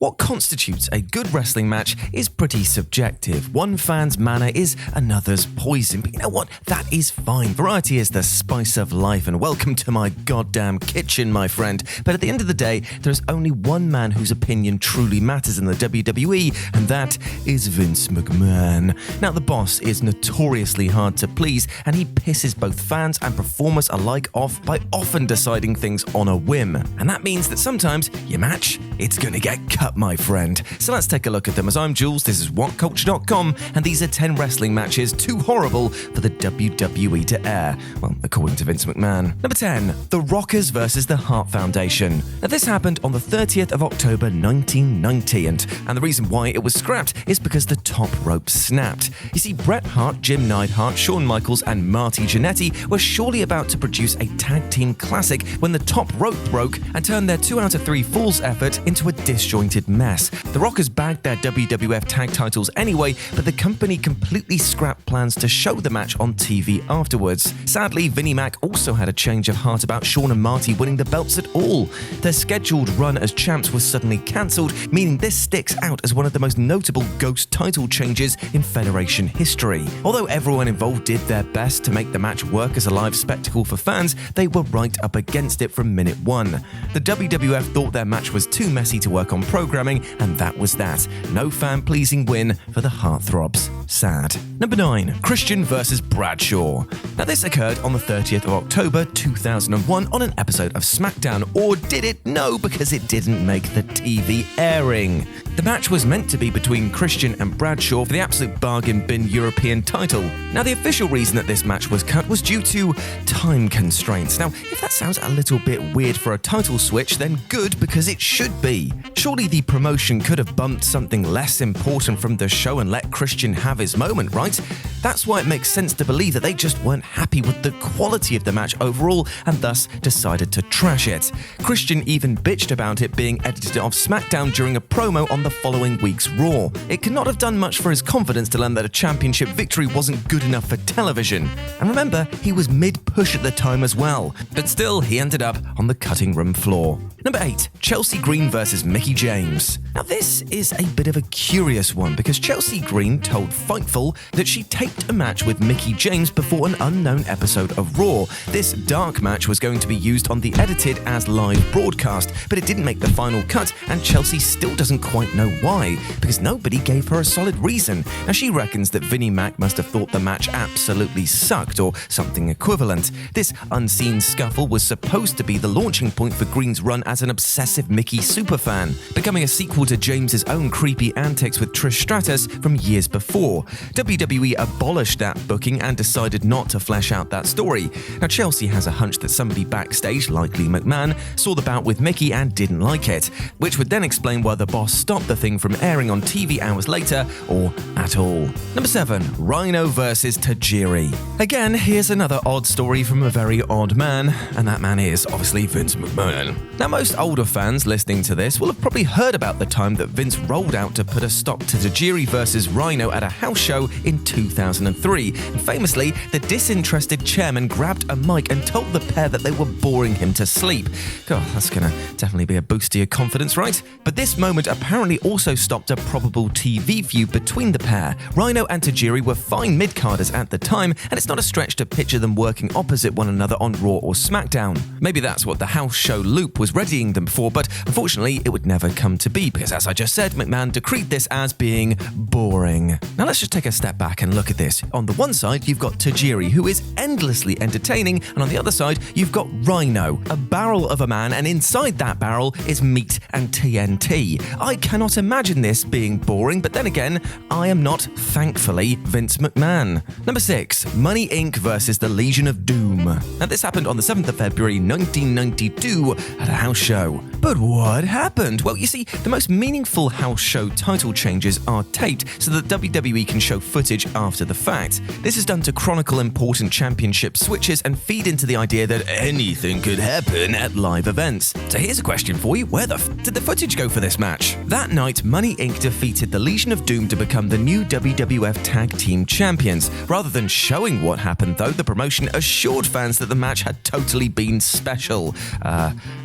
What constitutes a good wrestling match is pretty subjective. One fan's manner is another's poison. But you know what? That is fine. Variety is the spice of life, and welcome to my goddamn kitchen, my friend. But at the end of the day, there's only one man whose opinion truly matters in the WWE, and that is Vince McMahon. Now, the boss is notoriously hard to please, and he pisses both fans and performers alike off by often deciding things on a whim. And that means that sometimes your match, it's gonna get cut, my friend. So let's take a look at them. As I'm Jules, this is WhatCulture.com, and these are 10 wrestling matches too horrible for the WWE to air. Well, according to Vince McMahon. Number 10, The Rockers vs. the Hart Foundation. Now, this happened on the 30th of October 1990, and the reason why it was scrapped is because the top rope snapped. You see, Bret Hart, Jim Neidhart, Shawn Michaels, and Marty Jannetty were surely about to produce a tag team classic when the top rope broke and turned their 2 out of 3 falls effort into a disjointed mess. The Rockers bagged their WWF tag titles anyway, but the company completely scrapped plans to show the match on TV afterwards. Sadly, Vinnie Mac also had a change of heart about Shawn and Marty winning the belts at all. Their scheduled run as champs was suddenly cancelled, meaning this sticks out as one of the most notable ghost title changes in Federation history. Although everyone involved did their best to make the match work as a live spectacle for fans, they were right up against it from minute one. The WWF thought their match was too messy to work on programming, and that was that. No fan-pleasing win for the Heartthrobs. Sad. Number 9, Christian vs. Bradshaw. Now, this occurred on the 30th of October 2001 on an episode of SmackDown. Or did it? No, because it didn't make the TV airing. The match was meant to be between Christian and Bradshaw for the absolute bargain bin European title. Now, the official reason that this match was cut was due to time constraints. Now, if that sounds a little bit weird for a title switch, then good, because it should be. Surely the promotion could have bumped something less important from the show and let Christian have his moment, right? That's why it makes sense to believe that they just weren't happy with the quality of the match overall and thus decided to trash it. Christian even bitched about it being edited off SmackDown during a promo on the following week's Raw. It could not have done much for his confidence to learn that a championship victory wasn't good enough for television. And remember, he was mid-push at the time as well. But still, he ended up on the cutting room floor. Number 8, Chelsea Green vs. Mickie James. Now, this is a bit of a curious one because Chelsea Green told Fightful that she taped a match with Mickie James before an unknown episode of Raw. This dark match was going to be used on the edited as live broadcast, but it didn't make the final cut, and Chelsea still doesn't quite know why, because nobody gave her a solid reason. Now, she reckons that Vinnie Mac must have thought the match absolutely sucked or something equivalent. This unseen scuffle was supposed to be the launching point for Green's run as an obsessive Mickie superfan, becoming a sequel to James's own creepy antics with Trish Stratus from years before. WWE abolished that booking and decided not to flesh out that story. Now, Chelsea has a hunch that somebody backstage, likely McMahon, saw the bout with Mickie and didn't like it, which would then explain why the boss stopped the thing from airing on TV hours later, or at all. Number 7, RHYNO vs. TAJIRI. Again, here's another odd story from a very odd man, and that man is obviously Vince McMahon. Now, most older fans listening to this will have probably heard about the time that Vince rolled out to put a stop to TAJIRI vs. RHYNO at a house show in 2003. And famously, the disinterested chairman grabbed a mic and told the pair that they were boring him to sleep. God, that's gonna definitely be a boost to your confidence, right? But this moment apparently also stopped a probable TV feud between the pair. RHYNO and TAJIRI were fine mid-carders at the time, and it's not a stretch to picture them working opposite one another on Raw or SmackDown. Maybe that's what the house show loop was readying them for, but unfortunately it would never come to be because, as I just said, McMahon decreed this as being boring. Now, let's just take a step back and look at this. On the one side, you've got TAJIRI, who is endlessly entertaining, and on the other side, you've got RHYNO, a barrel of a man, and inside that barrel is meat and TNT. I cannot imagine this being boring, but then again, I am not, thankfully, Vince McMahon. Number 6, Money Inc. versus the Legion of Doom. Now, this happened on the 7th of February 1992 at a house show. But what happened? Well, you see, the most meaningful house show title changes are taped so that WWE can show footage after the fact. This is done to chronicle important championship switches and feed into the idea that anything could happen at live events. So here's a question for you. Where the did the footage go for this match? That night, Money Inc. defeated the Legion of Doom to become the new WWF Tag Team Champions. Rather than showing what happened, though, the promotion assured fans that the match had totally been special.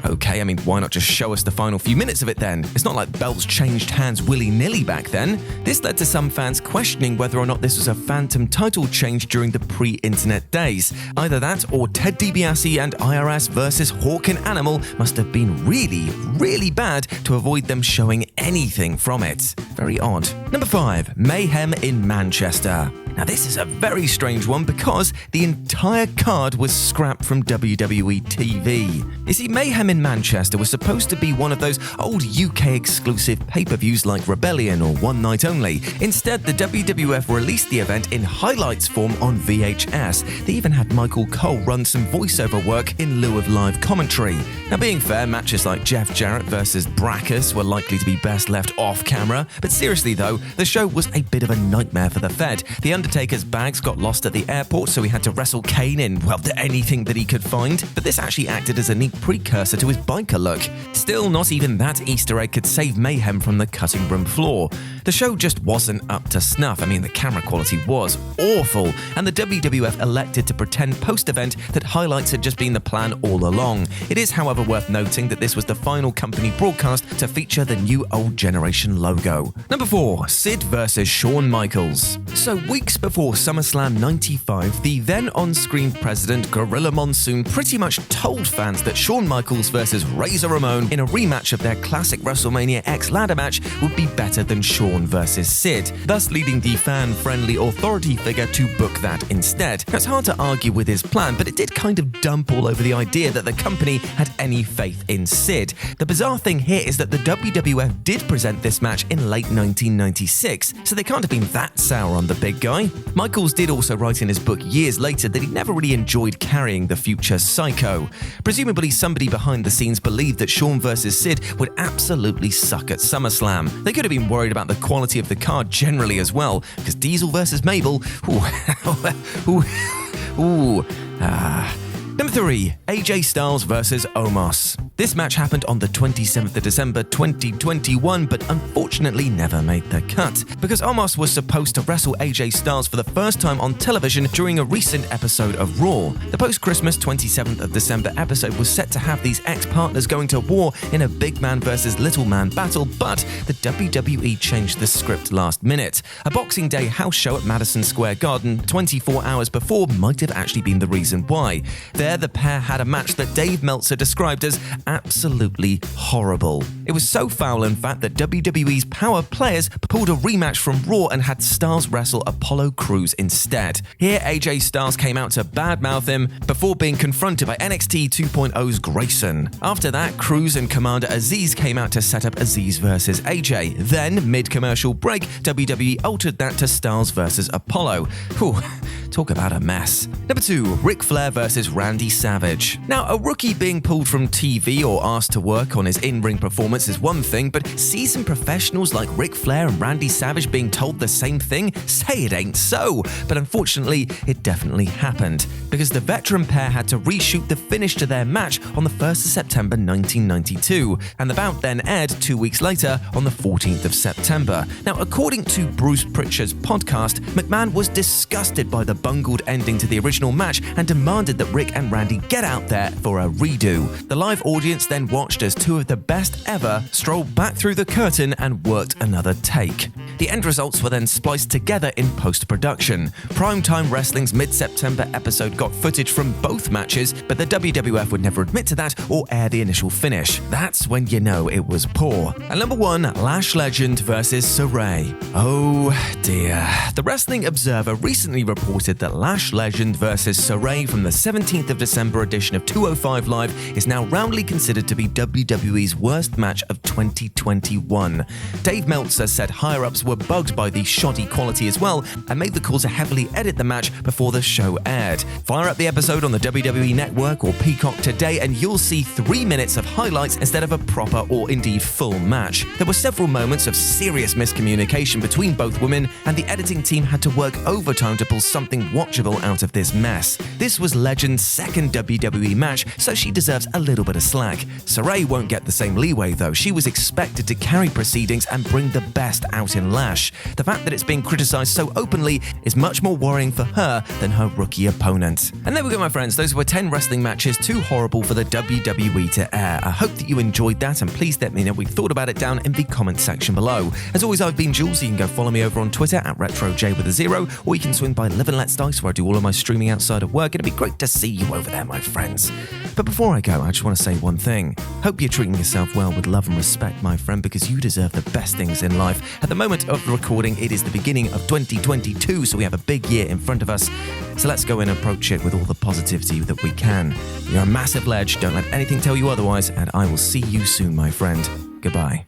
Okay, I mean, why not just show us the final few minutes of it then? It's not like belts changed hands willy-nilly back then. This led to some fans questioning whether or not this was a phantom title change during the pre-internet days. Either that or Ted DiBiase and IRS versus Hawk and Animal must have been really, really bad to avoid them showing anything from it. Very odd. Number 5. Mayhem in Manchester. Now this is a very strange one because the entire card was scrapped from WWE TV. You see, Mayhem in Manchester was supposed to be one of those old UK exclusive pay-per-views like Rebellion or One Night Only. Instead, the WWF released the event in highlights form on VHS. They even had Michael Cole run some voiceover work in lieu of live commentary. Now being fair, matches like Jeff Jarrett versus Brackus were likely to be best left off camera, but seriously though, the show was a bit of a nightmare for the Fed. The Undertaker's bags got lost at the airport, so he had to wrestle Kane in, well, anything that he could find, but this actually acted as a neat precursor to his biker look. Still, not even that Easter egg could save Mayhem from the cutting room floor. The show just wasn't up to snuff. I mean, the camera quality was awful, and the WWF elected to pretend post-event that highlights had just been the plan all along. It is, however, worth noting that this was the final company broadcast to feature the new Old Generation logo. Number 4. Sid versus Shawn Michaels. So, weeks before SummerSlam 95, the then on-screen president Gorilla Monsoon pretty much told fans that Shawn Michaels versus Razor Ramon in a rematch of their classic WrestleMania X ladder match would be better than Shawn versus Sid, thus leading the fan-friendly authority figure to book that instead. Now, it's hard to argue with his plan, but it did kind of dump all over the idea that the company had any faith in Sid. The bizarre thing here is that the WWF did present this match in late 1996, so they can't have been that sour on the big guy. Michaels did also write in his book years later that he never really enjoyed carrying the future Psycho. Presumably somebody behind the scenes believed that Shawn versus Sid would absolutely suck at SummerSlam. They could have been worried about the quality of the card generally as well, because Diesel versus Mabel, Number 3. AJ Styles versus OMOS. This match happened on the 27th of December 2021, but unfortunately never made the cut, because OMOS was supposed to wrestle AJ Styles for the first time on television during a recent episode of Raw. The post-Christmas 27th of December episode was set to have these ex-partners going to war in a big man versus little man battle, but the WWE changed the script last minute. A Boxing Day house show at Madison Square Garden 24 hours before might have actually been the reason why. There, the pair had a match that Dave Meltzer described as absolutely horrible. It was so foul, in fact, that WWE's Power Players pulled a rematch from Raw and had Styles wrestle Apollo Crews instead. Here, AJ Styles came out to badmouth him before being confronted by NXT 2.0's Grayson. After that, Crews and Commander Aziz came out to set up Aziz versus AJ. Then, mid-commercial break, WWE altered that to Styles versus Apollo. Whew, talk about a mess. Number 2. Ric Flair versus Randy Savage. Now, a rookie being pulled from TV or asked to work on his in-ring performance is one thing, but seasoned professionals like Ric Flair and Randy Savage being told the same thing? Say it ain't so. But unfortunately, it definitely happened, because the veteran pair had to reshoot the finish to their match on the 1st of September 1992, and the bout then aired 2 weeks later on the 14th of September. Now, according to Bruce Pritchard's podcast, McMahon was disgusted by the bungled ending to the original match and demanded that Rick and Randy get out there for a redo. The live audience then watched as two of the best ever strolled back through the curtain and worked another take. The end results were then spliced together in post-production. Primetime Wrestling's mid-September episode got footage from both matches, but the WWF would never admit to that or air the initial finish. That's when you know it was poor. And number 1, Lash Legend versus SARRAY. Oh dear. The Wrestling Observer recently reported that Lash Legend versus SARRAY from the 17th of December edition of 205 Live is now roundly considered to be WWE's worst match of 2021. Dave Meltzer said higher-ups were bugged by the shoddy quality as well and made the call to heavily edit the match before the show aired. Fire up the episode on the WWE Network or Peacock today and you'll see 3 minutes of highlights instead of a proper or indeed full match. There were several moments of serious miscommunication between both women, and the editing team had to work overtime to pull something something watchable out of this mess. This was Legend's second WWE match, so she deserves a little bit of slack. SARRAY won't get the same leeway though. She was expected to carry proceedings and bring the best out in LASH. The fact that it's being criticised so openly is much more worrying for her than her rookie opponent. And there we go, my friends. Those were 10 wrestling matches too horrible for the WWE to air. I hope that you enjoyed that, and please let me know what you thought about it down in the comment section below. As always, I've been Jules. You can go follow me over on Twitter at RetroJ0, or you can swing by Live and Let's Dice, where I do all of my streaming outside of work. It'd be great to see you over there, my friends. But before I go, I just want to say one thing. Hope you're treating yourself well with love and respect, my friend, because you deserve the best things in life. At the moment of recording, it is the beginning of 2022, so we have a big year in front of us. So let's go and approach it with all the positivity that we can. You're a massive ledge, don't let anything tell you otherwise, and I will see you soon, my friend. Goodbye.